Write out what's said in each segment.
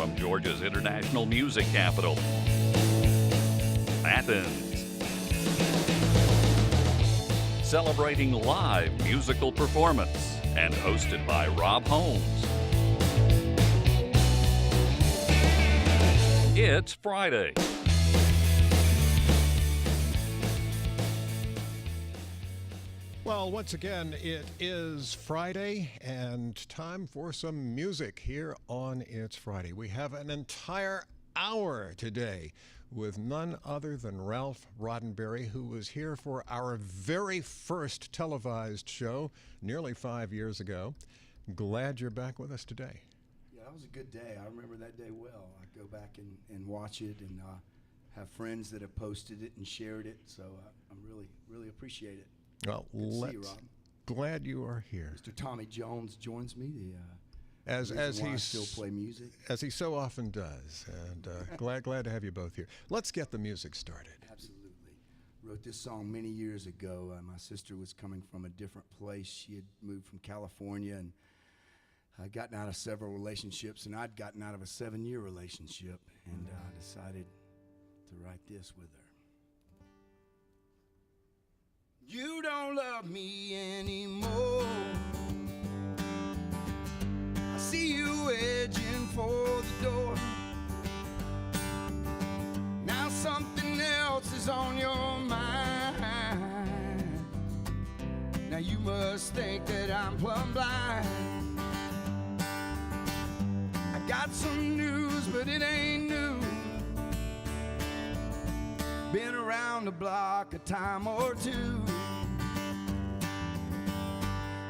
from Georgia's international music capital, Athens. Celebrating live musical performance and hosted by Rob Holmes. It's Friday. Well, once again, it is Friday and time for some music here on It's Friday. We have an entire hour today with none other than Ralph Roddenbery, who was here for our very first televised show nearly 5 years ago. Glad you're back with us today. Yeah, that was a good day. I remember that day well. I go back and watch it and have friends that have posted it and shared it, so I really appreciate it. Well, Good to see you, Rob. Glad you are here. Mr. Tommy Jones joins me. As he he still play music, as he so often does, and glad to have you both here. Let's get the music started. Absolutely. Wrote this song many years ago. My sister was coming from a different place. She had moved from California and I'd gotten out of several relationships, and I'd gotten out of a 7-year relationship, and I decided to write this with her. You don't love me anymore. I see you edging for the door. Now something else is on your mind. Now you must think that I'm plumb blind. I got some news, but it ain't new. Been around the block a time or two.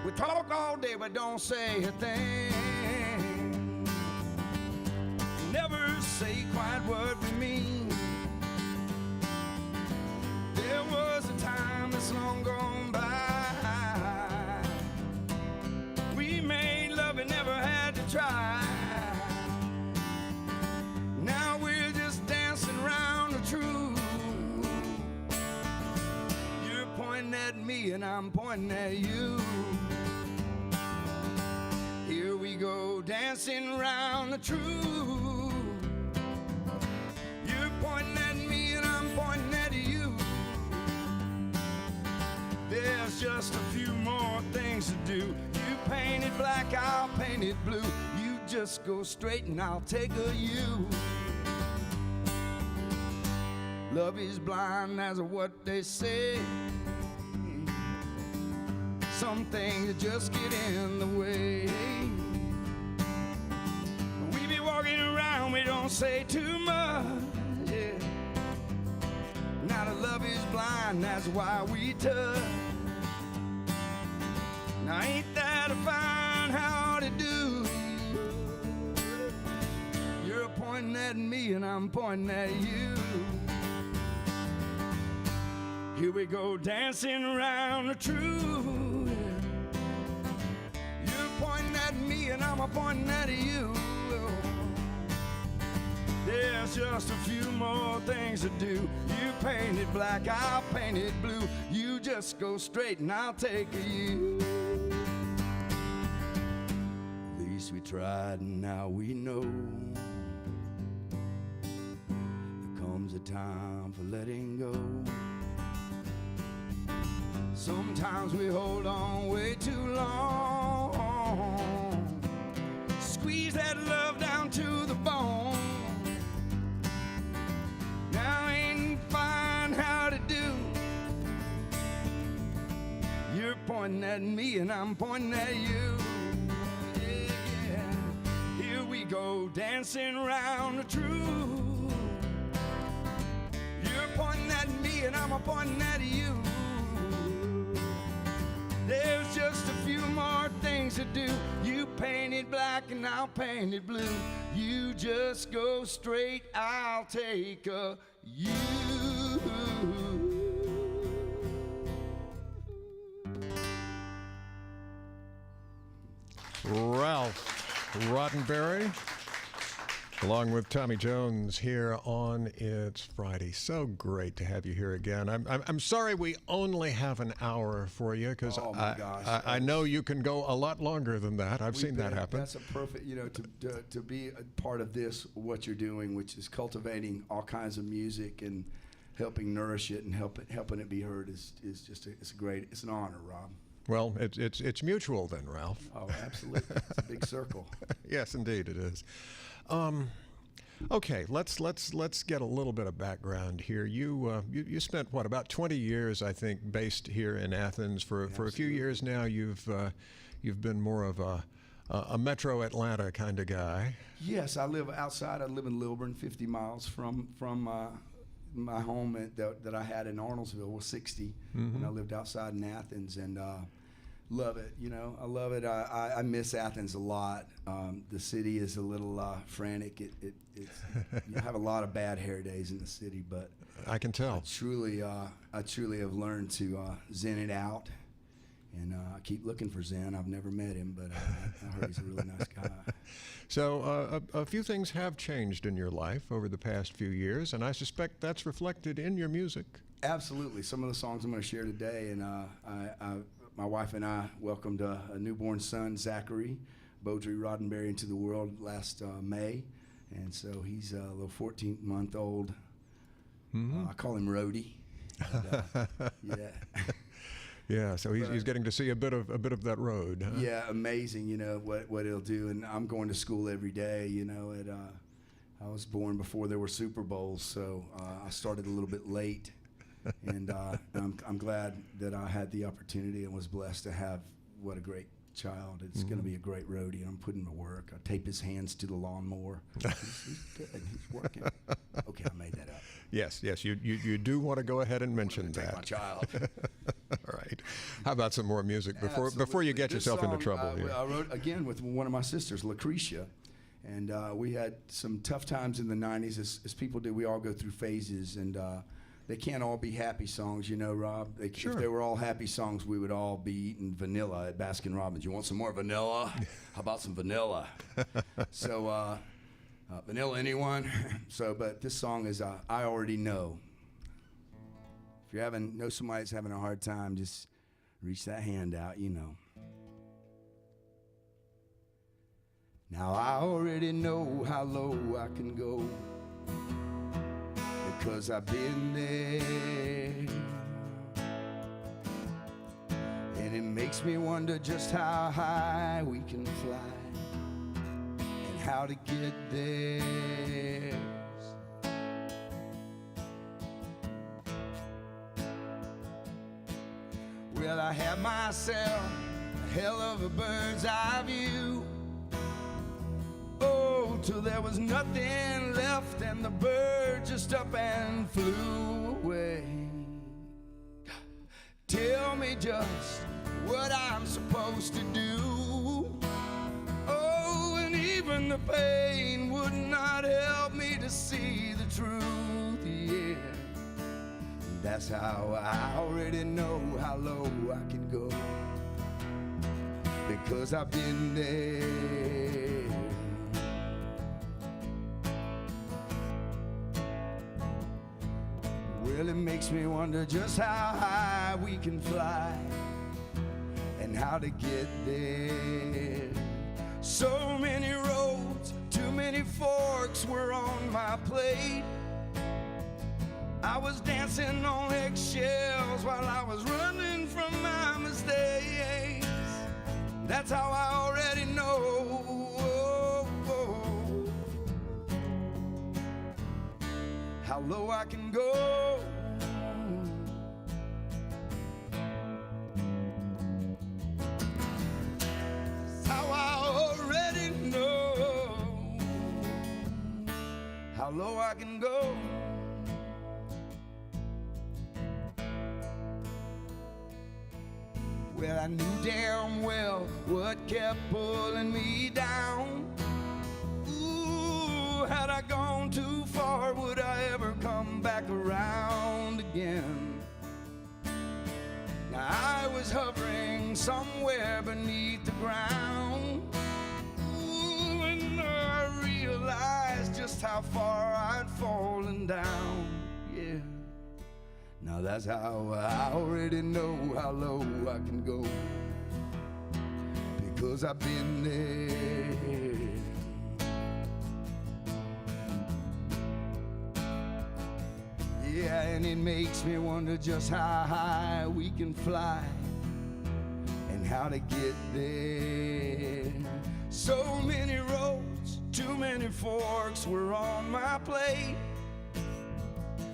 We talk all day but don't say a thing. Never say quite what we mean. There was a time that's long gone by. We made love and never had to try. Now we're just dancing around the truth. You're pointing at me and I'm pointing at you. Here we go, dancing around the truth. You're pointing at me and I'm pointing at you. There's just a few more things to do. You paint it black, I'll paint it blue. You just go straight and I'll take a you. Love is blind, that's what they say. Some things just get in the way. We be walking around, we don't say too much. Yeah. Now the love is blind, that's why we touch. Now ain't that a fine how to do? You're pointing at me and I'm pointing at you. Here we go, dancing around the truth. You're pointing at me and I'm pointing at you. There's just a few more things to do. You paint it black, I'll paint it blue. You just go straight and I'll take a you. At least we tried and now we know. There comes a time for letting go. Sometimes we hold on way too long. Squeeze that love down to the bone. Now ain't fine how to do. You're pointing at me and I'm pointing at you. Yeah, yeah. Here we go, dancing around the truth. You're pointing at me and I'm pointing at you. There's just a few more things to do. You paint it black and I'll paint it blue. You just go straight, I'll take a you. Ralph Roddenbery. Along with Tommy Jones here on It's Friday. So great to have you here again. I'm sorry we only have an hour for you because Oh my gosh. I know you can go a lot longer than that. I've seen that happen. That's a perfect, to be a part of this, what you're doing, which is cultivating all kinds of music and helping nourish it and helping it be heard is just it's an honor, Rob. Well, it's mutual then, Ralph. Oh, absolutely. It's a big circle. Yes, indeed it is. Okay, let's get a little bit of background here. You spent about 20 years, I think, based here in Athens. For a few years now, you've been more of a Metro Atlanta kind of guy. Yes, I live outside. I live in Lilburn, 50 miles from my home that I had in Arnoldville was 60, and I lived outside in Athens, and love it. I love it. I miss Athens a lot. The city is a little frantic. It's you have a lot of bad hair days in the city, but I can tell. I truly have learned to zen it out, and I keep looking for Zen. I've never met him, but I heard he's a really nice guy. So a few things have changed in your life over the past few years, and I suspect that's reflected in your music. Absolutely. Some of the songs I'm going to share today, and my wife and I welcomed a newborn son, Zachary Beaudry Roddenbery, into the world last May, and so he's a little 14-month-old. I call him Rhodey. Yeah. Yeah, so he's getting to see a bit of that road. Huh? Yeah, amazing. What it'll do, and I'm going to school every day. I was born before there were Super Bowls, so I started a little bit late, and I'm glad that I had the opportunity and was blessed to have what a great child. It's going to be a great roadie, and I'm putting to work. I tape his hands to the lawnmower. He's good. He's working. Okay, I made that up. Yes, you do want to go ahead and mention that. Take my child. All right. How about some more music before you get yourself into trouble here? I wrote again with one of my sisters, Lucretia, and we had some tough times in the 90s, as people do. We all go through phases, and they can't all be happy songs, Rob. Sure. If they were all happy songs, we would all be eating vanilla at Baskin Robbins. You want some more vanilla? How about some vanilla? So, vanilla, anyone? But this song is I Already Know. If you know somebody's having a hard time, just reach that hand out, Now I already know how low I can go, because I've been there. And it makes me wonder just how high we can fly and how to get there. Well, I had myself a hell of a bird's eye view. Oh, till there was nothing left and the bird just up and flew away. Tell me just what I'm supposed to do. Oh, and even the pain would not help me to see the truth, yeah. That's how I already know how low I can go, because I've been there. Well, it makes me wonder just how high we can fly and how to get there. So many roads, too many forks were on my plate. I was dancing on eggshells while I was running from my mistakes. That's how I already know how low I can go. That's how I already know how low I can go. Well, I knew damn well what kept pulling me down. Ooh, had I gone too far, would I ever come back around again? Now I was hovering somewhere beneath the ground. Ooh, and I realized just how far I'd fallen down, yeah. Now that's how I already know how low I can go, because I've been there. Yeah, and it makes me wonder just how high we can fly and how to get there. So many roads, too many forks were on my plate.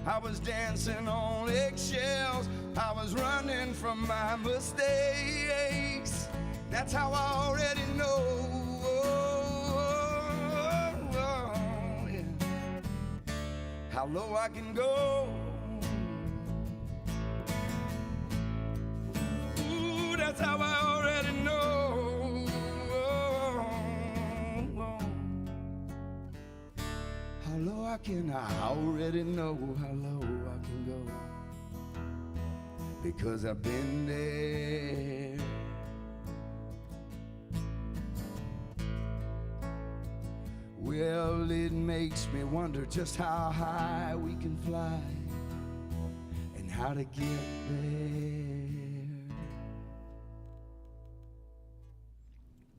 I was dancing on eggshells, I was running from my mistakes. That's how I already know, yeah, how low I can go. Ooh, that's how I already know. How low I already know how low I can go, because I've been there. Well, it makes me wonder just how high we can fly and how to get there.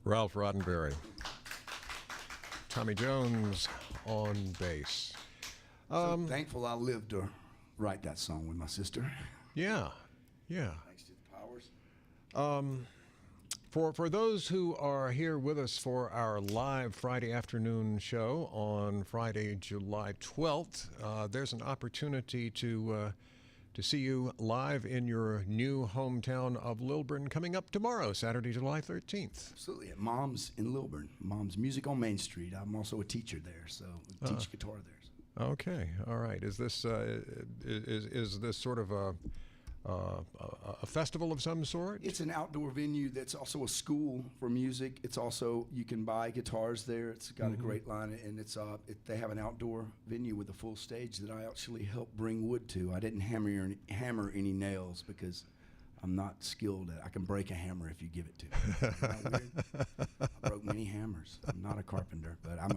Ralph Roddenbery. Tommy Jones on bass. So thankful I lived to write that song with my sister. Yeah. Thanks to the powers. For those who are here with us for our live Friday afternoon show on Friday, July 12th, there's an opportunity to see you live in your new hometown of Lilburn coming up tomorrow, Saturday, July 13th. Absolutely, at Mom's in Lilburn. Mom's Music on Main Street. I'm also a teacher there, so I teach guitar there. Okay, all right. Is this is this sort of a festival of some sort? It's an outdoor venue that's also a school for music. It's also, you can buy guitars there. It's got a great line, and they have an outdoor venue with a full stage that I actually helped bring wood to. I didn't hammer any nails because I'm not skilled at it. I can break a hammer if you give it to me. Isn't that weird? I broke many hammers. I'm not a carpenter, but I'm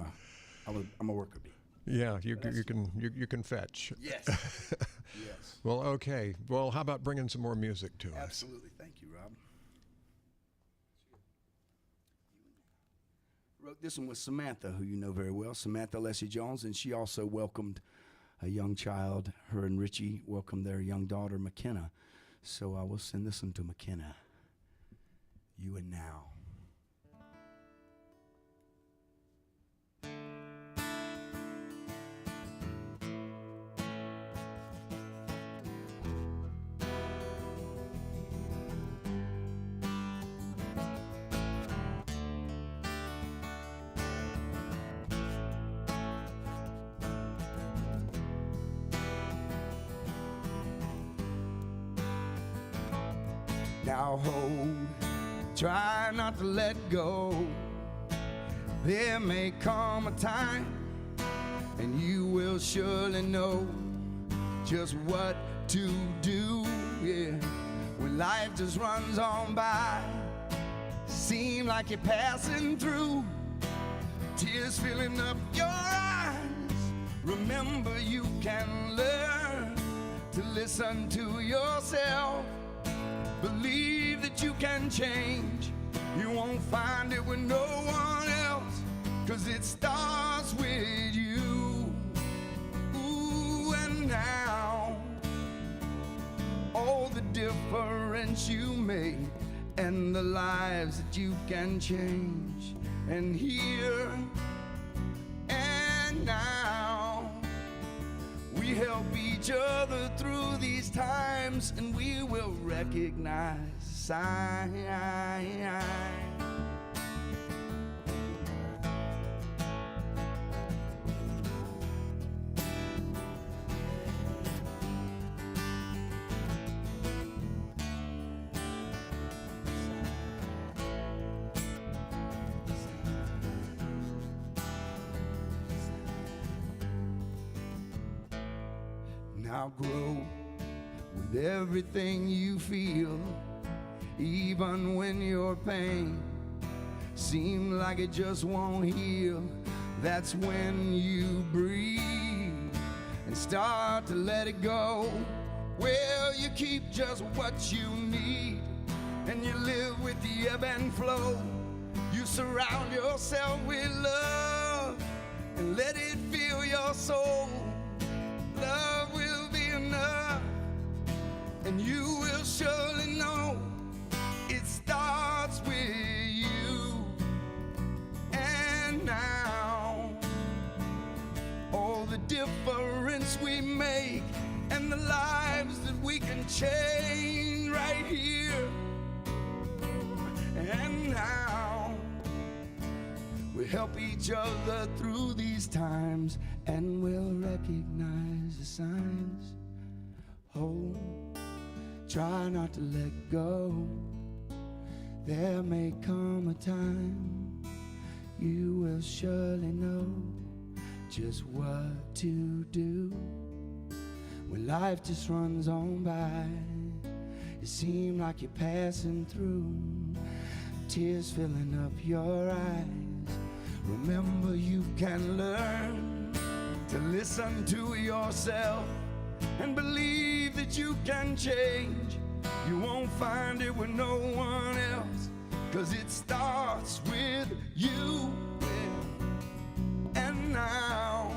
a worker bee. Yeah, you can fetch. Yes. Yes. Well, okay. Well, how about bringing some more music to us? Absolutely. Thank you, Rob. Wrote this one with Samantha, who you know very well, Samantha Leslie Jones, and she also welcomed a young child. Her and Richie welcomed their young daughter, McKenna. So I will send this one to McKenna. You and Now. Now hold, try not to let go. There may come a time, and you will surely know just what to do, yeah. When life just runs on by, seem like you're passing through, tears filling up your eyes. Remember, you can learn to listen to yourself. Believe that you can change. You won't find it with no one else, 'cause it starts with you. Ooh, and now all the difference you make and the lives that you can change. And here and now we help each other through these times, and we will recognize signs. Now grow with everything you feel, even when your pain seems like it just won't heal. That's when you breathe and start to let it go. Well, you keep just what you need, and you live with the ebb and flow. You surround yourself with love and let it fill your soul. Love will be enough, and you will surely know it starts with you. And now, all the difference we make and the lives that we can change right here and now. We help each other through these times, and we'll recognize the signs. Hold, try not to let go. There may come a time you will surely know just what to do. When life just runs on by, it seems like you're passing through, tears filling up your eyes. Remember, you can learn to listen to yourself and believe that you can change. You won't find it with no one else, 'cause it starts with you. And now,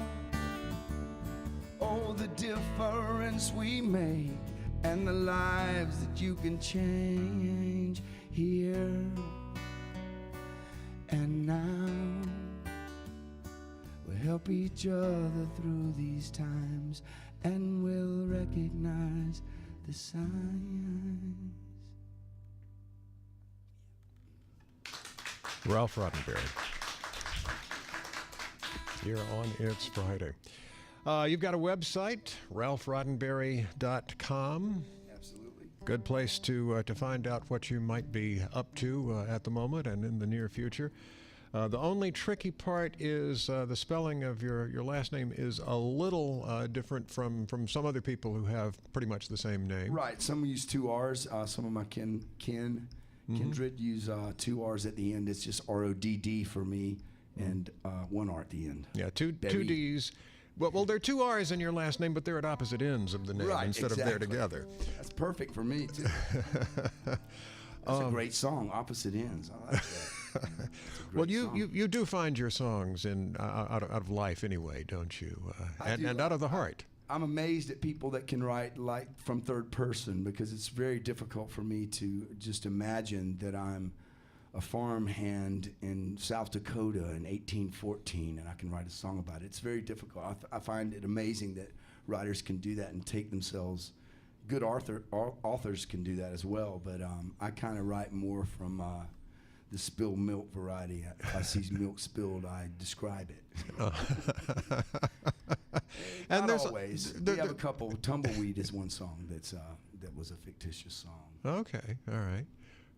oh, the difference we make and the lives that you can change here and now. We'll help each other through these times, and we'll recognize the signs. Ralph Roddenbery. Here on It's Friday. You've got a website, ralphroddenberry.com. Absolutely. Good place to find out what you might be up to at the moment and in the near future. The only tricky part is the spelling of your last name is a little different from some other people who have pretty much the same name. Right. Some use two R's. Some of my kindred use two R's at the end. It's just R-O-D-D for me, and one R at the end. Yeah, two D's. Well, there are two R's in your last name, but they're at opposite ends of the name instead of there together. That's perfect for me, too. That's a great song, Opposite Ends. I like that. Well, you do find your songs out of life anyway, don't you? And out of the heart. I'm amazed at people that can write like from third person, because it's very difficult for me to just imagine that I'm a farmhand in South Dakota in 1814 and I can write a song about it. It's very difficult. I find it amazing that writers can do that and take themselves. Good authors can do that as well, but I kind of write more from the spilled milk variety. If I see milk spilled, I describe it. And Not always. We have a couple. Tumbleweed is one song that was a fictitious song. Okay, all right.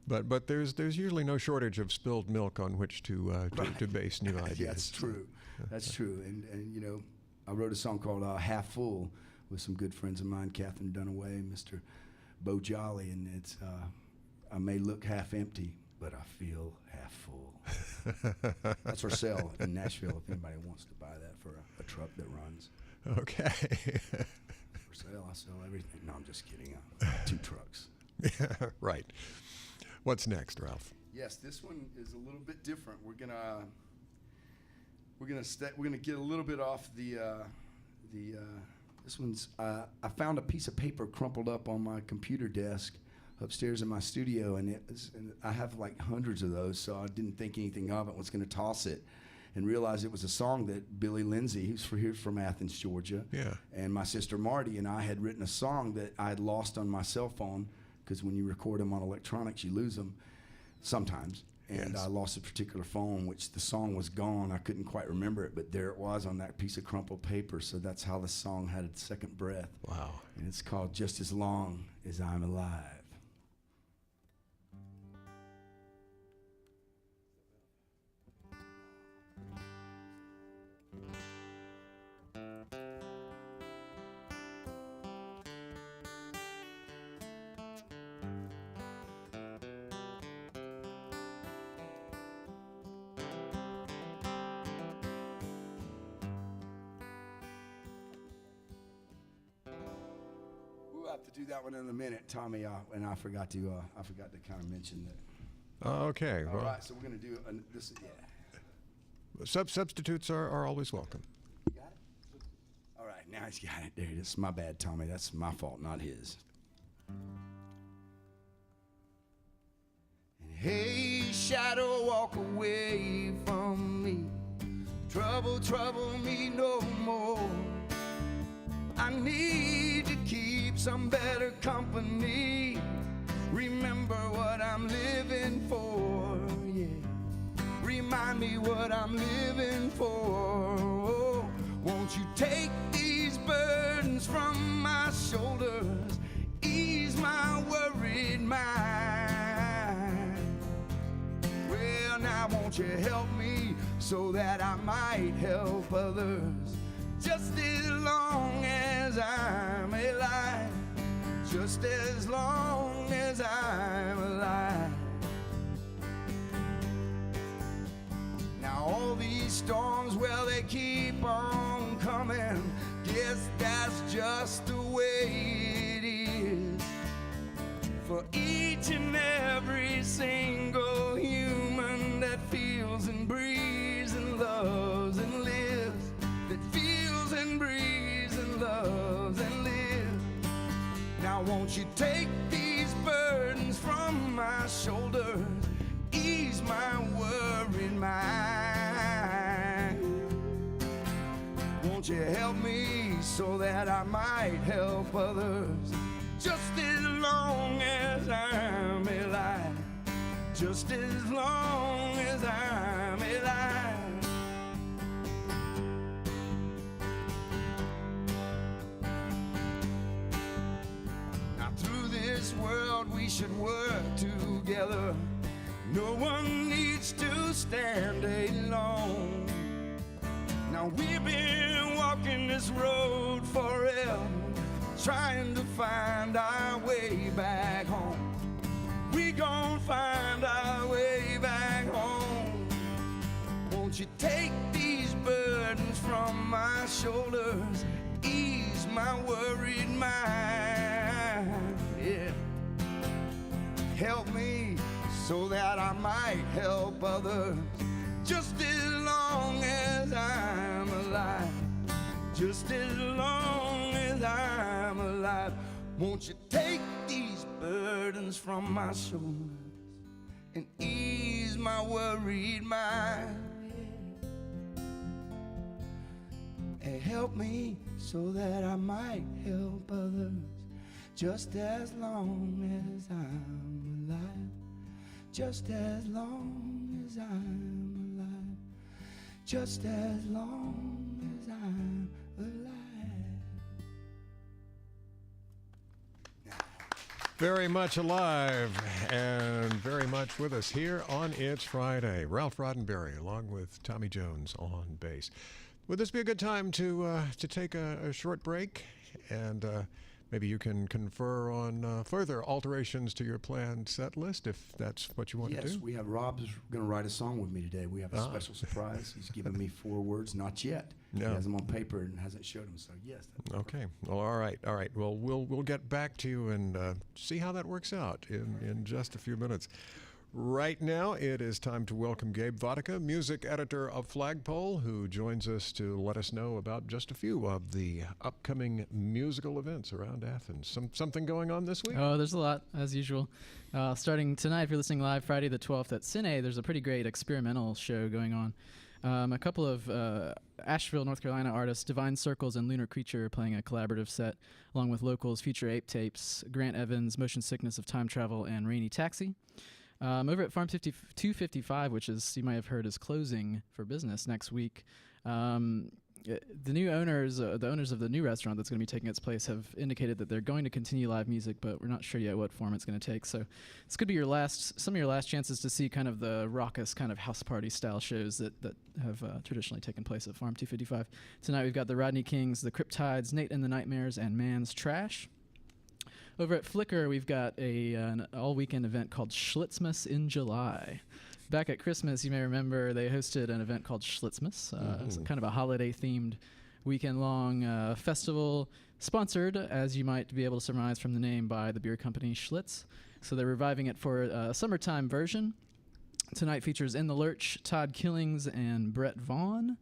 But there's usually no shortage of spilled milk on which to base new ideas. That's true. That's true. And you know, I wrote a song called Half Full with some good friends of mine, Catherine Dunaway and Mr. Bo Jolly, and it's I may look half empty, but I feel half full. That's for sale in Nashville if anybody wants to buy that for a truck that runs. Okay. For sale, I sell everything. No, I'm just kidding. I have 2 trucks. Yeah, right. What's next, Ralph? Yes, this one is a little bit different. We're gonna get a little bit off the this one's I found a piece of paper crumpled up on my computer desk upstairs in my studio, and I have like hundreds of those, so I didn't think anything of it. Was going to toss it, and realized it was a song that Billy Lindsay, who's here from Athens, Georgia, and my sister Marty and I had written a song that I had lost on my cell phone, because when you record them on electronics, you lose them sometimes. And I lost a particular phone, which the song was gone. I couldn't quite remember it, but there it was on that piece of crumpled paper. So that's how the song had its second breath. Wow. And it's called Just As Long As I'm Alive. do that one in a minute, Tommy, and I forgot to kind of mention that. Okay. All Well, right, so we're going to do this. Yeah. substitutes are always welcome. You got it? All right, now he's got it. There it is. My bad, Tommy. That's my fault, not his. And hey, shadow, walk away from me. Trouble me no more. I need to keep some better company. Remember what I'm living for, yeah. Remind me what I'm living for. Oh, won't you take these burdens from my shoulders? Ease my worried mind. Well, now won't you help me so that I might help others? Just as long as I'm alive, just as long as I'm alive. Now all these storms, well, they keep on coming. Guess that's just the way it is. For each and every single human that feels and breathes and loves and lives, that feels and breathes and loves and lives. Now won't you take these burdens from my shoulders, ease my worried mind. Won't you help me so that I might help others? Just as long as I'm alive, just as long as I'm alive. Now through this world we should work together. No one needs to stand alone. Now we've been walking this road forever, trying to find our way back home. We gon' find our way back home. Won't you take these burdens from my shoulders, ease my worried mind, yeah. Help me so that I might help others, just as long as I'm alive, just as long as I'm alive. Won't you take these burdens from my shoulders and ease my worried mind, and help me so that I might help others, just as long as I'm alive, just as long as I'm alive, just as long as I'm alive. Very much alive and very much with us here on It's Friday. Ralph Roddenbery along with Tommy Jones on bass. Would this be a good time to take a short break and maybe you can confer on further alterations to your planned set list if that's what you want to do? Yes, we have Rob's going to write a song with me today. We have a special surprise. He's given me 4 words, not yet. Yeah. He has them on paper and hasn't showed them, so yes. Okay. Well, all right. Well, we'll get back to you and see how that works out in just a few minutes. Right now, it is time to welcome Gabe Vodka, music editor of Flagpole, who joins us to let us know about just a few of the upcoming musical events around Athens. Something going on this week? Oh, there's a lot, as usual. Starting tonight, if you're listening live, Friday the 12th at Cine, there's a pretty great experimental show going on. A couple of Asheville, North Carolina artists, Divine Circles and Lunar Creature, are playing a collaborative set, along with locals Future Ape Tapes, Grant Evans, Motion Sickness of Time Travel, and Rainy Taxi. Over at Farm 255, which is, you might have heard, is closing for business next week. The new owners, the owners of the new restaurant that's going to be taking its place, have indicated that they're going to continue live music, but we're not sure yet what form it's going to take. So this could be some of your last chances to see kind of the raucous kind of house party style shows that have traditionally taken place at Farm 255. Tonight we've got the Rodney Kings, the Cryptides, Nate and the Nightmares, and Man's Trash. Over at Flickr, we've got an all-weekend event called Schlitzmas in July. Back at Christmas, you may remember they hosted an event called Schlitzmas. It's kind of a holiday-themed weekend-long festival sponsored, as you might be able to surmise from the name, by the beer company Schlitz. So they're reviving it for a summertime version. Tonight features In the Lurch, Todd Killings, and Brett Vaughn.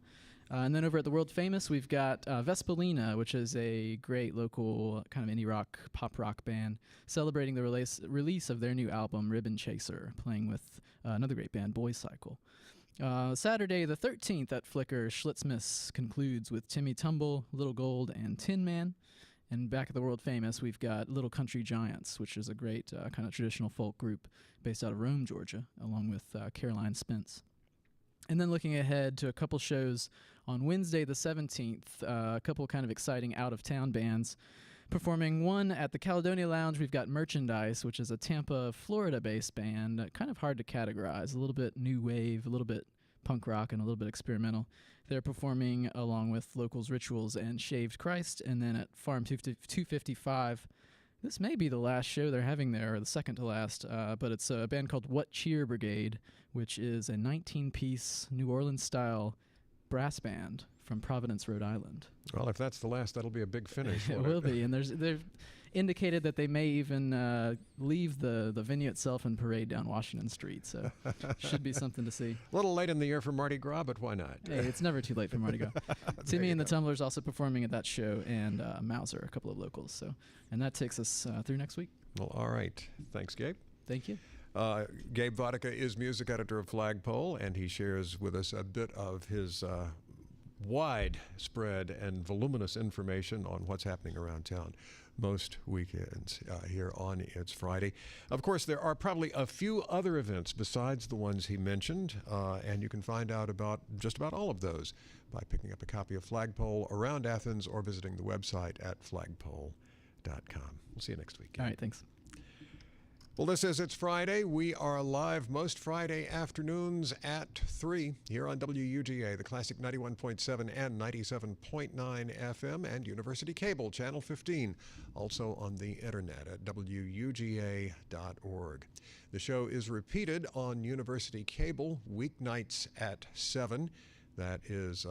And then over at the World Famous, we've got Vespolina, which is a great local kind of indie rock, pop rock band, celebrating the release of their new album, Ribbon Chaser, playing with another great band, Boy Cycle. Saturday the 13th at Flickr, Schlitzmas concludes with Timmy Tumble, Little Gold, and Tin Man. And back at the World Famous, we've got Little Country Giants, which is a great kind of traditional folk group based out of Rome, Georgia, along with Caroline Spence. And then looking ahead to a couple shows on Wednesday the 17th, a couple kind of exciting out-of-town bands performing. One at the Caledonia Lounge, we've got Merchandise, which is a Tampa, Florida-based band, kind of hard to categorize, a little bit new wave, a little bit punk rock, and a little bit experimental. They're performing along with Locals Rituals and Shaved Christ. And then at Farm 255, this may be the last show they're having there, or the second to last, but it's a band called What Cheer Brigade, which is a 19-piece New Orleans-style brass band from Providence, Rhode Island. Well, if that's the last, that'll be a big finish. It will be, and they've indicated that they may even leave the venue itself and parade down Washington Street, so should be something to see. A little late in the year for Mardi Gras, but why not? Hey, it's never too late for Mardi Gras. Timmy and the Tumblers also performing at that show, and Mauser, a couple of locals. So, and that takes us through next week. Well, all right. Thanks, Gabe. Thank you. Gabe Vodicka is music editor of Flagpole, and he shares with us a bit of his widespread and voluminous information on what's happening around town most weekends here on It's Friday. Of course, there are probably a few other events besides the ones he mentioned, and you can find out about just about all of those by picking up a copy of Flagpole around Athens or visiting the website at flagpole.com. We'll see you next week. All right, thanks. Well, this is It's Friday. We are live most Friday afternoons at 3 here on WUGA, the classic 91.7 and 97.9 FM, and University Cable, Channel 15, also on the internet at WUGA.org. The show is repeated on University Cable weeknights at 7. That is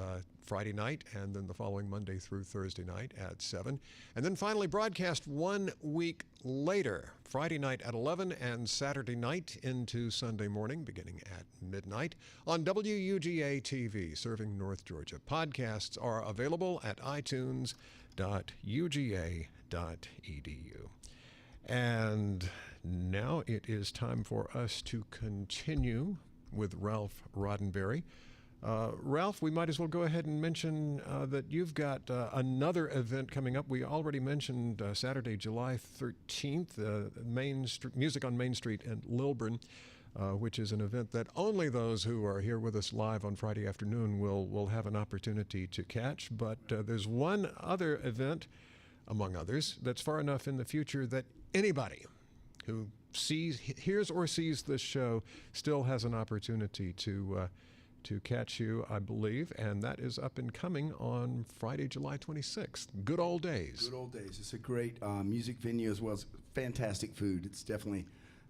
Friday night, and then the following Monday through Thursday night at 7. And then finally broadcast 1 week later, Friday night at 11 and Saturday night into Sunday morning, beginning at midnight, on WUGA TV, serving North Georgia. Podcasts are available at itunes.uga.edu. And now it is time for us to continue with Ralph Roddenbery. Ralph, we might as well go ahead and mention that you've got another event coming up. We already mentioned Saturday, July 13th, Music on Main Street in Lilburn, which is an event that only those who are here with us live on Friday afternoon will have an opportunity to catch. But there's one other event, among others, that's far enough in the future that anybody who hears or sees this show still has an opportunity to catch you, I believe, and that is up and coming on Friday, July 26th. Good old days. Good old days. It's a great music venue as well as fantastic food. It's definitely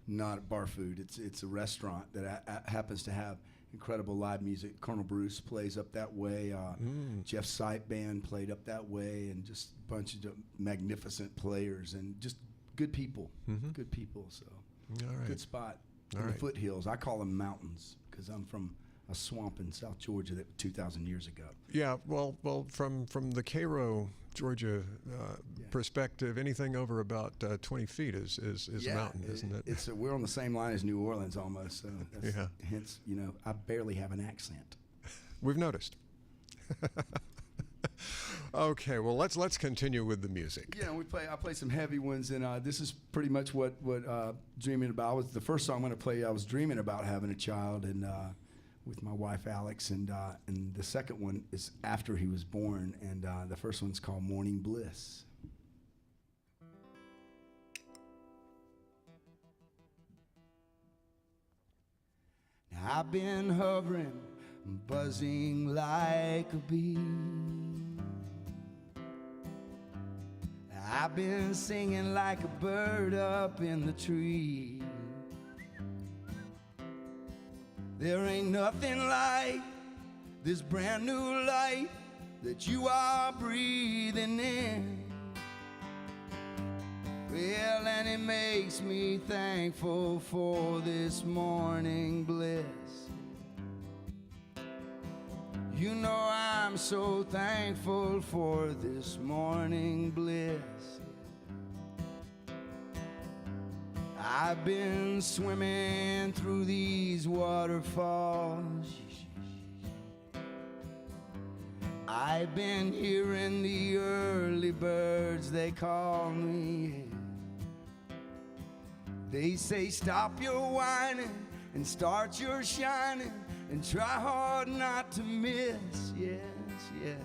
not bar food. It's a restaurant that happens to have incredible live music. Colonel Bruce plays up that way. Jeff Sipe Band played up that way, and just a bunch of magnificent players and just good people. Good people. So all right. Good spot. All in right. the foothills. I call them mountains because I'm from a swamp in South Georgia that 2,000 years ago. Yeah, well, from the Cairo, Georgia perspective, anything over about 20 feet is a mountain, isn't it? We're on the same line as New Orleans almost. So that's, Yeah. hence, I barely have an accent. We've noticed. Okay, well, let's continue with the music. Yeah, I play some heavy ones, and this is pretty much what Dreaming About was. The first song I'm going to play, I was dreaming about having a child, and with my wife Alex, and the second one is after he was born, and the first one's called Morning Bliss. Now I've been hovering, buzzing like a bee. I've been singing like a bird up in the tree. There ain't nothing like this brand new life that you are breathing in. Well, and it makes me thankful for this morning bliss. You know I'm so thankful for this morning bliss. I've been swimming through these waterfalls. I've been hearing the early birds, they call me. They say stop your whining and start your shining and try hard not to miss. Yes, yes.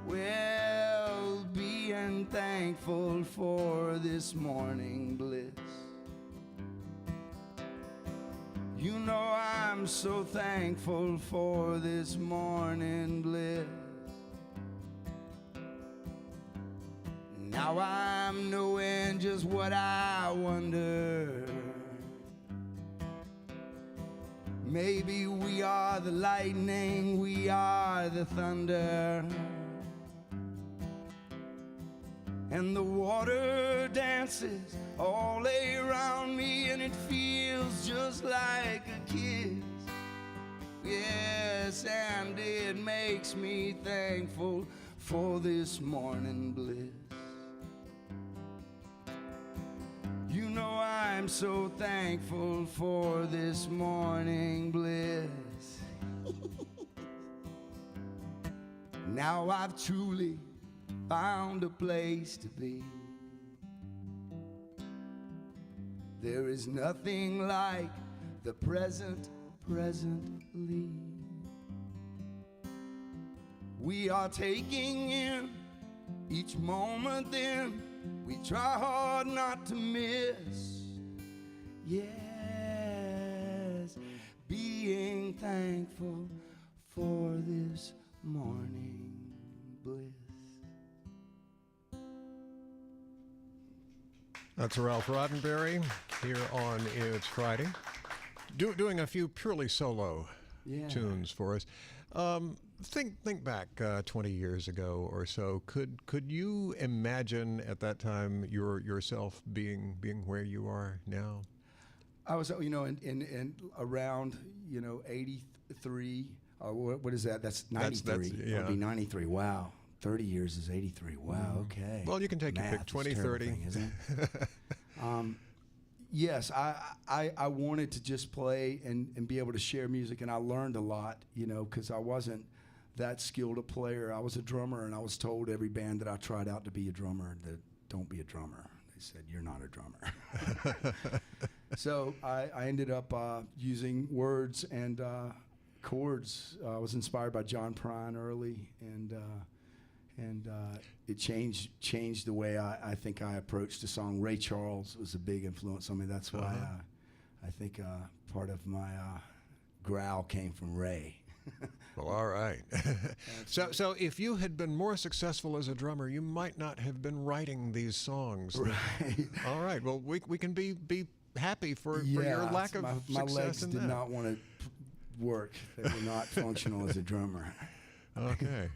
Well, being thankful for this morning bliss. You know I'm so thankful for this morning bliss. Now I'm knowing just what I wonder. Maybe we are the lightning, we are the thunder. And the water dances all around me, and it feels just like a kiss. Yes, and it makes me thankful for this morning bliss. You know I'm so thankful for this morning bliss. Now I've truly found a place to be. There is nothing like the present, presently. We are taking in each moment, then we try hard not to miss. Yes, being thankful for this morning bliss. That's Ralph Roddenbery here on It's Friday, doing a few purely solo tunes for us. Think back 20 years ago or so. Could you imagine at that time yourself being where you are now? I was, in around, 83. What is that? That's 93. Yeah. I'll be 93. Wow. 30 years is 83. Wow, okay. Well, you can take your pick, 20, 30. Thing, isn't it? Yes, I wanted to just play and be able to share music, and I learned a lot, because I wasn't that skilled a player. I was a drummer, and I was told every band that I tried out to be a drummer that don't be a drummer. They said, you're not a drummer. So I ended up using words and chords. I was inspired by John Prine early, and it changed the way I think I approached the song. Ray Charles was a big influence on me. That's why I think part of my growl came from Ray. Well, all right. So if you had been more successful as a drummer, you might not have been writing these songs. Right. All right. Well, we can be happy for your lack of success. My legs in did that. not want to work. They were not functional as a drummer. Okay.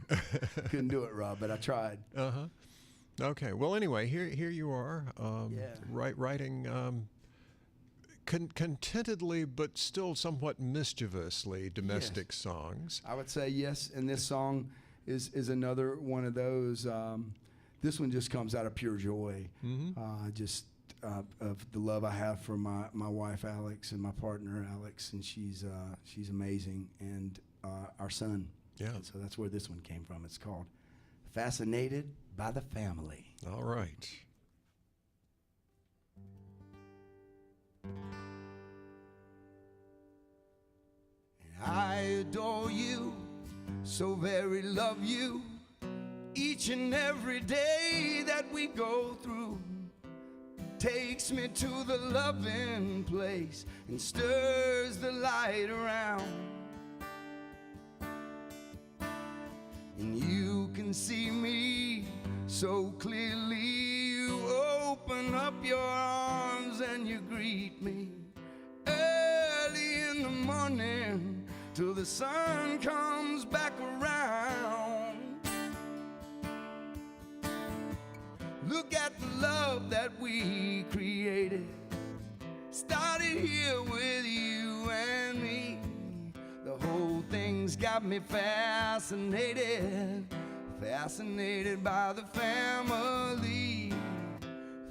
Couldn't do it, Rob, but I tried. Okay. Well, anyway, here you are, writing contentedly but still somewhat mischievously domestic songs. I would say yes, and this song is another one of those. This one just comes out of pure joy, just of the love I have for my wife Alex and my partner Alex, and she's amazing, and our son. Yeah. And so that's where this one came from. It's called Fascinated by the Family. All right. I adore you, so very love you, each and every day that we go through takes me to the loving place and stirs the light around. And you can see me so clearly. You open up your arms and you greet me early in the morning till the sun comes back around. Look at the love that we created. Started here with you and me. The whole thing's got me fascinated. Fascinated by the family.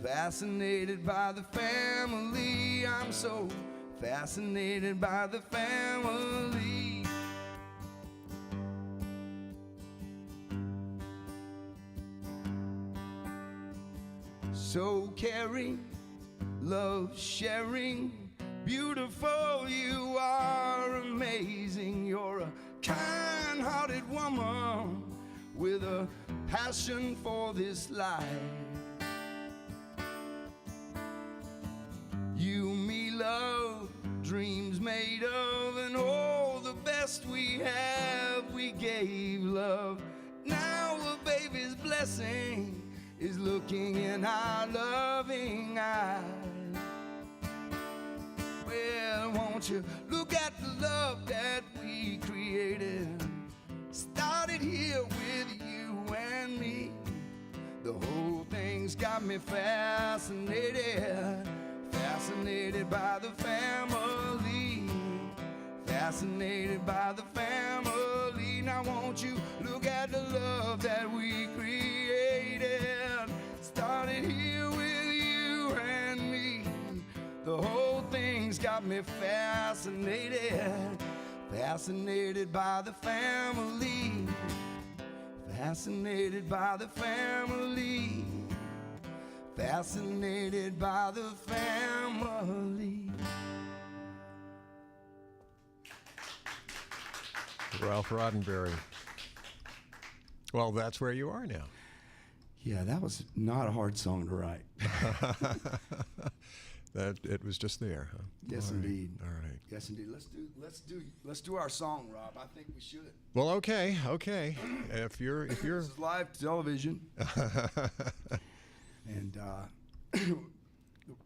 Fascinated by the family. I'm so fascinated by the family. So caring, love sharing, beautiful, you are amazing. You're a kind-hearted woman with a passion for this life. You, me, love, dreams made of, and all the best we have, we gave love. Now a baby's blessing is looking in our loving eyes. Well, won't you look at the love that we created? Started here with you and me. The whole thing's got me fascinated. Fascinated by the family. Fascinated by the family. Now won't you look at the love that we created? Started here with you and me. The whole thing's got me fascinated. Fascinated by the family. Fascinated by the family. Fascinated by the family. Ralph Roddenbery. Well, that's where you are now. Yeah, that was not a hard song to write. That it was just there, huh? Yes, All right. indeed. All right. Yes, indeed. Let's do our song, Rob. I think we should. Well, okay. If you're This is live television, and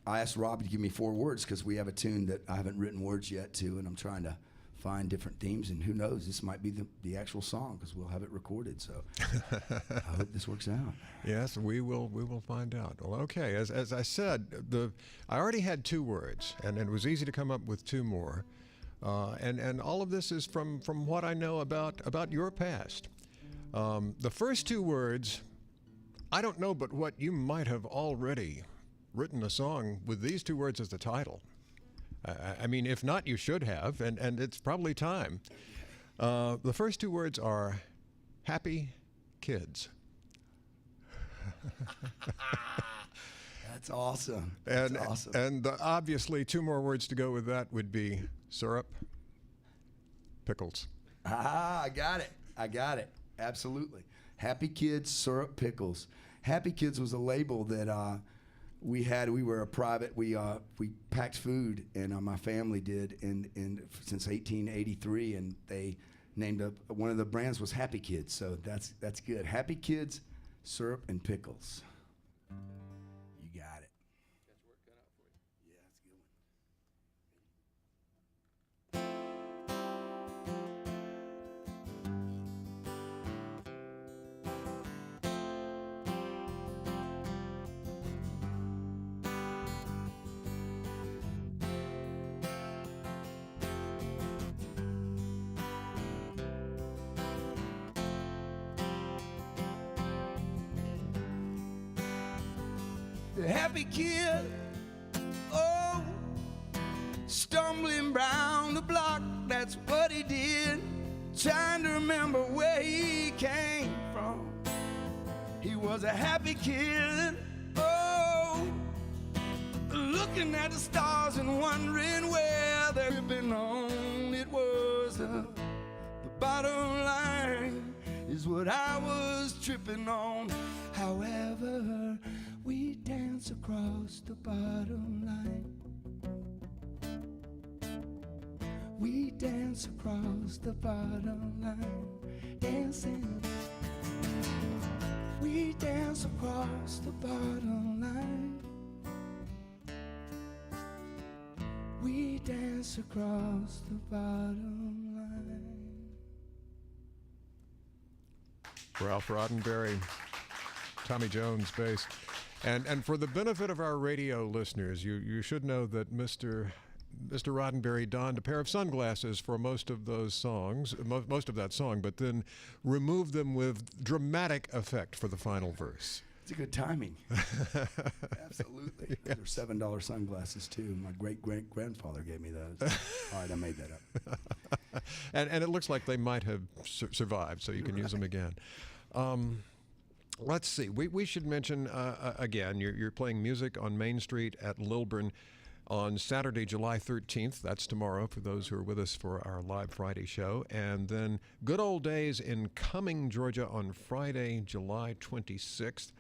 I asked Rob to give me 4 words because we have a tune that I haven't written words yet to, and I'm trying to find different themes. And who knows, this might be the actual song because we'll have it recorded. So I hope this works out. Yes, we will find out. Well, okay. As I said, I already had 2 words, and it was easy to come up with 2 more. And all of this is from what I know about your past. The first 2 words, I don't know, but what you might have already written a song with these 2 words as the title. I mean, if not, you should have, and it's probably time. The first 2 words are happy kids. That's awesome. That's awesome. And obviously 2 more words to go with that would be syrup, pickles. I got it. Absolutely. Happy Kids, Syrup, Pickles. Happy Kids was a label that we had. We were a private. We packed food, and my family did, since 1883, and they named one of the brands was Happy Kids. So that's good. Happy Kids, Syrup, and Pickles. You got it. That's work cut out for you. Yeah, that's a good one. The happy kid, oh, stumbling round the block, that's what he did, trying to remember where he came from. He was a happy kid, oh, looking at the stars and wondering where they belong. It was the bottom line is what I was tripping on. However, we dance across the bottom line. We dance across the bottom line, dancing. We dance across the bottom line. We dance across the bottom line. Ralph Roddenbery, Tommy Jones bass. And for the benefit of our radio listeners, you should know that Mr. Roddenbery donned a pair of sunglasses for most of those songs, most of that song, but then removed them with dramatic effect for the final verse. It's a good timing. Absolutely. Yes. Those are $7 sunglasses, too. My great-great-grandfather gave me those. All right, I made that up. and it looks like they might have survived, so you can use them again. Let's see. We should mention, again, you're playing music on Main Street at Lilburn on Saturday, July 13th. That's tomorrow for those who are with us for our live Friday show. And then Good Old Days in Cumming, Georgia on Friday, July 26th.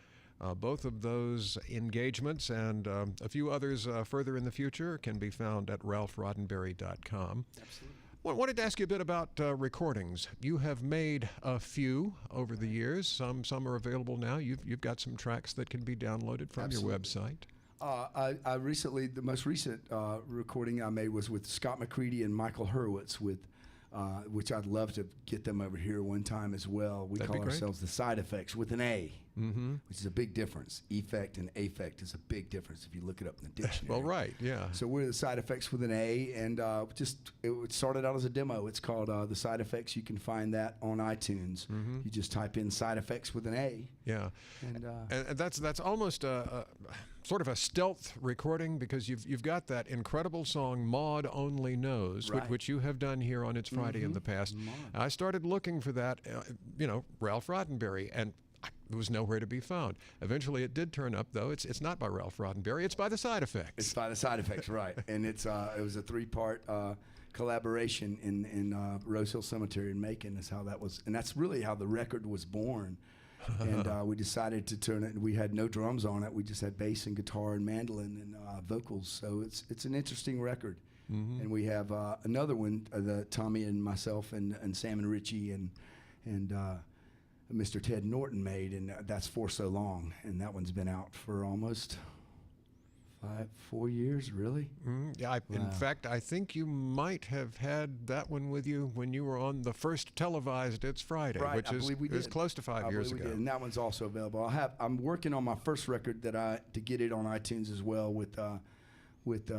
Both of those engagements and a few others further in the future can be found at ralphroddenbery.com. Absolutely. I wanted to ask you a bit about recordings. You have made a few over the years. Some are available now. You've got some tracks that can be downloaded from your website. I recently, the most recent recording I made was with Scott McCready and Michael Hurwitz, which I'd love to get them over here one time as well. We call ourselves the Side Effects with an A, which is a big difference. Effect and affect is a big difference if you look it up in the dictionary. Well, right, yeah. So we're the Side Effects with an A, and it started out as a demo. It's called the Side Effects. You can find that on iTunes. You just type in Side Effects with an A. Yeah, and that's almost a sort of a stealth recording because you've got that incredible song Maud Only Knows, Right. which you have done here on It's Friday in the past. I started looking for that, Ralph Roddenbery, and it was nowhere to be found. Eventually it did turn up, though. It's not by Ralph Roddenbery, it's by the Side Effects. It's by the Side Effects, right. And it was a 3-part collaboration in Rose Hill Cemetery in Macon is how that was. And that's really how the record was born. And we decided to turn it. We had no drums on it. We just had bass and guitar and mandolin and vocals. So it's an interesting record. And we have another one that Tommy and myself and Sam and Richie and Mr. Ted Norton made, and that's For So Long. And that one's been out for almost 4 years, really. Yeah, in fact, I think you might have had that one with you when you were on the first televised It's Friday, Right, which I believe we is did. close to 5 years ago. And that one's also available. I'm working on my first record to get it on iTunes as well with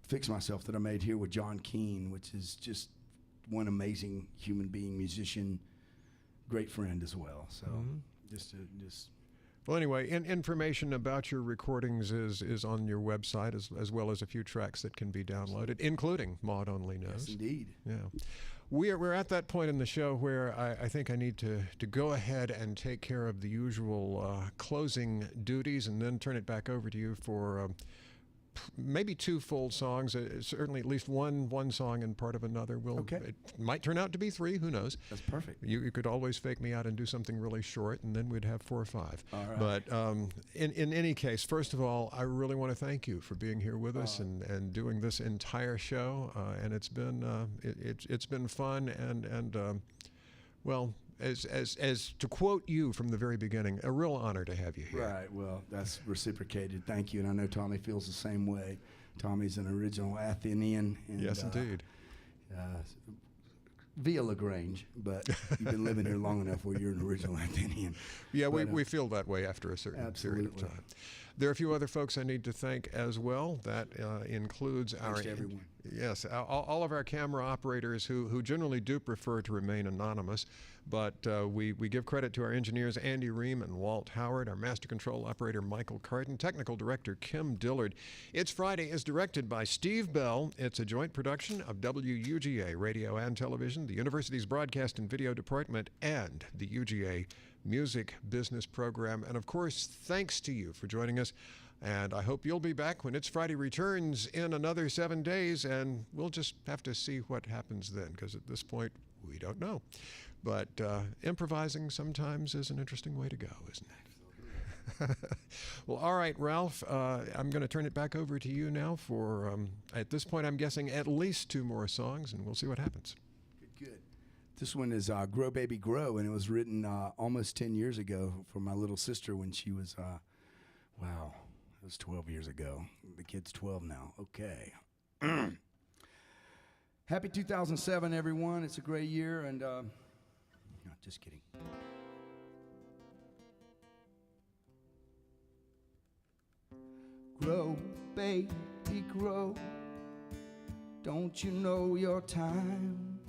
Fix Myself that I made here with John Keane, which is just one amazing human being, musician, great friend as well. So just Well, anyway, information about your recordings is on your website as well as a few tracks that can be downloaded, including Maud Only Knows. yes, indeed. Yeah. We're at that point in the show where I think I need to go ahead and take care of the usual closing duties and then turn it back over to you for maybe 2 full songs, certainly at least one song and part of another. Okay. It might turn out to be 3, who knows? That's perfect. You could always fake me out and do something really short, and then we'd have 4 or 5. All right. But in any case, first of all, I really want to thank you for being here with us and doing this entire show. And it's been fun and well, as to quote you from the very beginning, a real honor to have you here. Right. Well, that's reciprocated. Thank you. And I know Tommy feels the same way. Tommy's an original Athenian. And, Yes, indeed. Via LaGrange, but you've been living here long enough where you're an original Athenian. Yeah, But, we feel that way after a certain period of absolutely. time. There are a few other folks I need to thank as well. That includes Thanks to everyone. Yes, all of our camera operators who generally do prefer to remain anonymous, but we give credit to our engineers Andy Ream and Walt Howard, our master control operator Michael Carton, technical director Kim Dillard. It's Friday is directed by Steve Bell. It's a joint production of WUGA Radio and Television, the university's broadcast and video department, and the UGA Music Business Program. And of course, thanks to you for joining us. And I hope you'll be back when It's Friday returns in another 7 days, and we'll just have to see what happens then, because at this point, we don't know. But improvising sometimes is an interesting way to go, isn't it? Well, all right, Ralph, I'm going to turn it back over to you now for, at this point, I'm guessing at least 2 more songs, and we'll see what happens. Good. This one is Grow Baby Grow, and it was written almost 10 years ago for my little sister when she was, wow, it was 12 years ago. The kid's 12 now. Okay. Happy 2007, everyone. It's a great year, and no, just kidding. grow, baby, grow. Don't you know your time,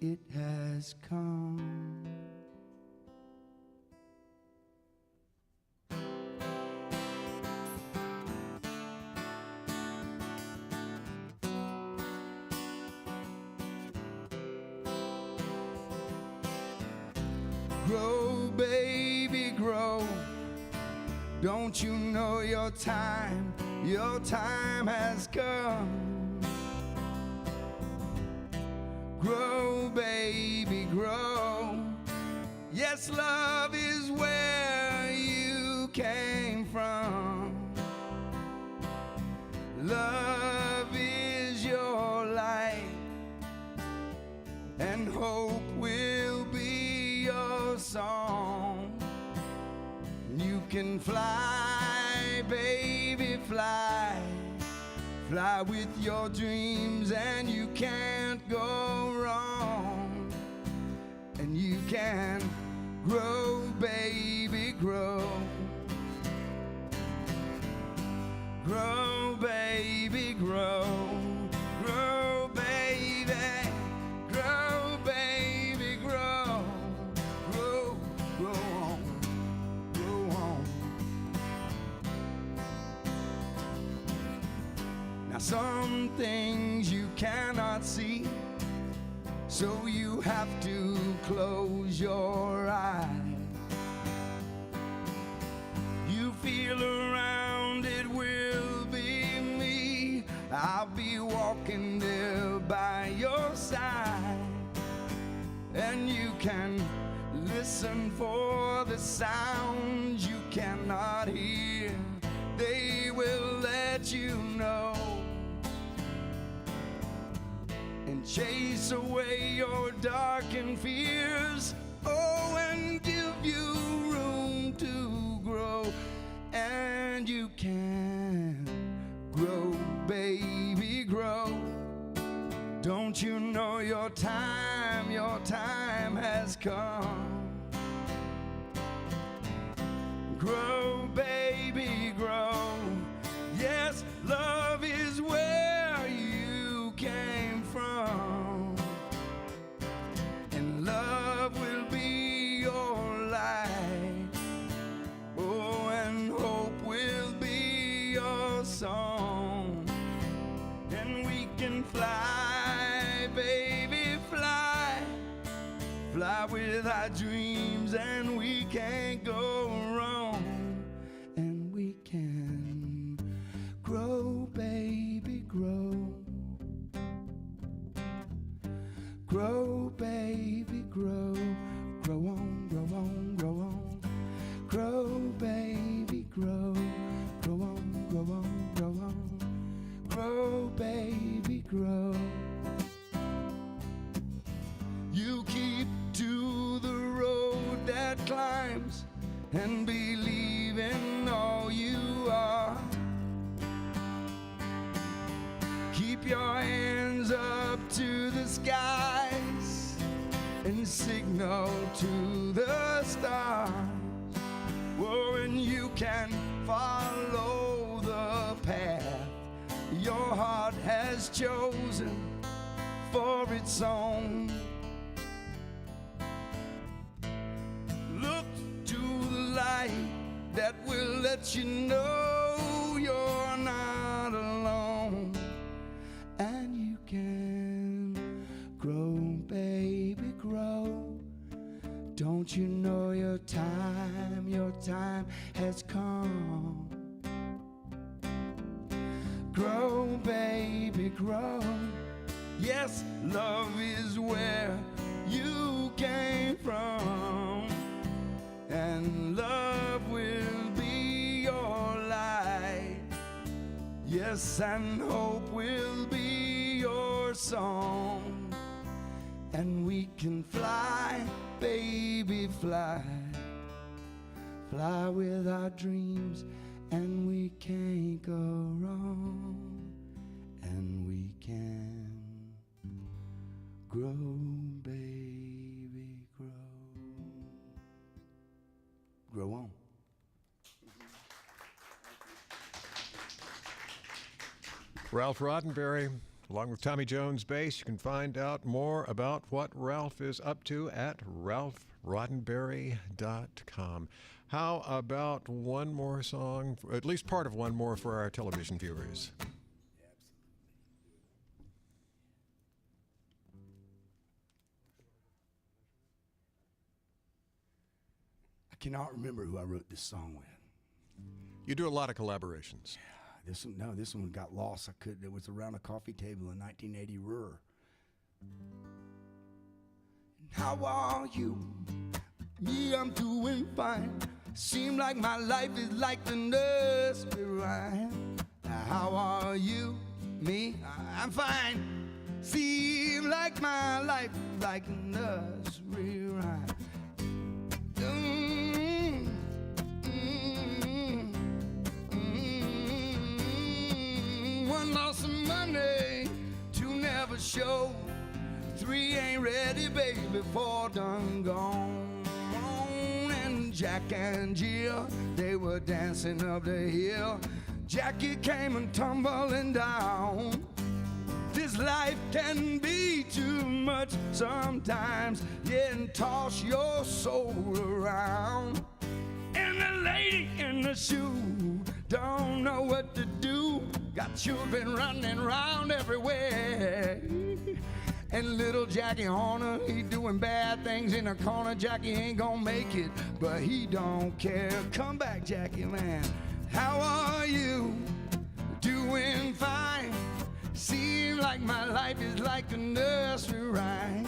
it has come. Grow, baby, grow. Don't you know your time has come. Grow, baby, grow. Yes, love is where you came from. Love is your light, and hope will be your song. You can fly, baby, fly. Fly with your dreams and you can't go wrong. And you can grow, baby, grow. Grow, baby, grow. Grow, baby. Grow, baby, grow. Grow, grow on. Grow on. Now some things you cannot see, so you have to close your eyes. You feel around, it will be me. I'll be walking there by your side. And you can listen for the sounds you cannot hear. They will let you know. And chase away your darkened fears. Oh, and give you room to grow. And you can grow, baby, grow. Don't you know your time has come. Grow, baby, grow. Yes, love is where you came from. And love will be your light. Oh, and hope will be your song. And we can fly, baby, fly. Fly with our dreams and we can't go wrong. And we can grow, baby, grow. Grow, baby, grow. Grow on, grow on, grow on. Grow, baby, grow. Grow on, grow on, grow on. Grow, baby, grow. You keep to the road that climbs and believe in all you are. Keep your hands up to the skies and signal to the stars. Oh, and you can follow the path your heart has chosen for its own. Look to the light that will let you know you're not alone. And you can grow, baby, grow. Don't you know your time has come. Grow, baby, grow. Yes, love is where you came from. And love will be your light. Yes, and hope will be your song. And we can fly, baby, fly. Fly with our dreams, and we can't go wrong. And we can grow, baby, grow. Grow on. Ralph Roddenbery, along with Tommy Jones bass. You can find out more about what Ralph is up to at ralphroddenberry.com. How about one more song, at least part of one more for our television viewers? I cannot remember who I wrote this song with. You do a lot of collaborations. This one got lost. It was around a coffee table in 1980 Ruhr. How are you? Me, I'm doing fine. Seem like my life is like the nursery rhyme. How are you? Me, I'm fine. Seem like my life is like a nursery rhyme. One lost some money, two never show, three ain't ready, baby, four done gone. And Jack and Jill, they were dancing up the hill. Jackie came and tumbling down. This life can be too much sometimes, yeah, and toss your soul around. And the lady in the shoe don't know what to do. Got children running around everywhere. And little Jackie Horner, he doing bad things in a corner. Jackie ain't gonna make it, but he don't care. Come back, Jackie, man. How are you? Doing fine. Seems like my life is like a nursery rhyme.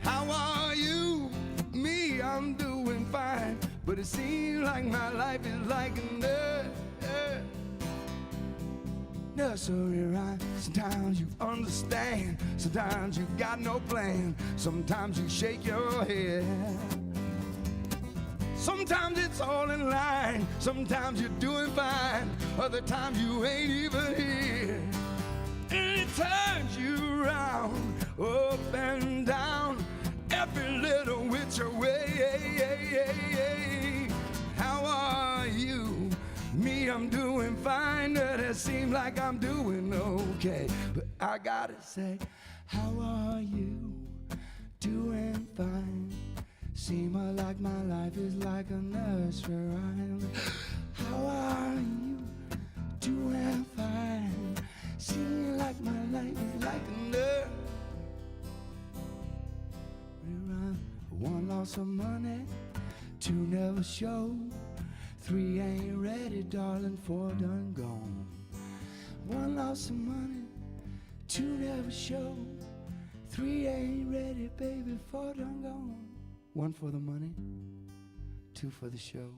How are you? Me, I'm doing fine. But it seems like my life is like a nursery rhyme. Sometimes you understand, sometimes you got no plan, sometimes you shake your head. Sometimes it's all in line, sometimes you're doing fine, other times you ain't even here. And it turns you around, up and down, every little which way. How are you? Me, I'm doing fine, but it seems like I'm doing okay. But I gotta say, how are you? Doing fine. Seem like my life is like a nursery rhyme. How are you? Doing fine. Seem like my life is like a nursery rhyme. One lost some money, two never show. Three ain't ready, darling, four done gone. One lost some money, two never show. Three ain't ready, baby, four done gone. One for the money, two for the show.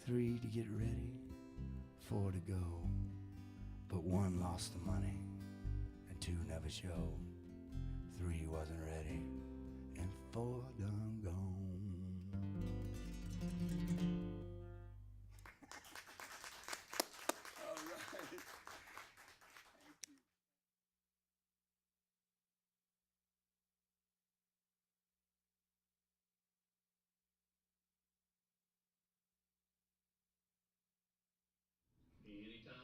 Three to get ready, four to go. But one lost the money, and two never show. Three wasn't ready, and four done gone. Anytime,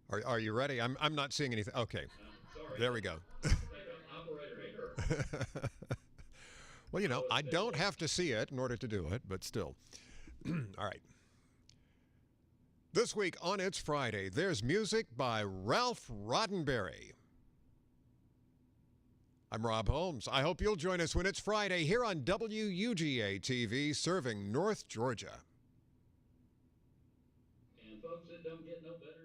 Rob. Are you ready? I'm not seeing anything. Okay. Sorry. There we go. Operator error. Well, you know, I don't have to see it in order to do it, but still. All right. This week on It's Friday, there's music by Ralph Roddenbery. I'm Rob Holmes. I hope you'll join us when it's Friday here on WUGA TV, serving North Georgia. And folks, it don't get no better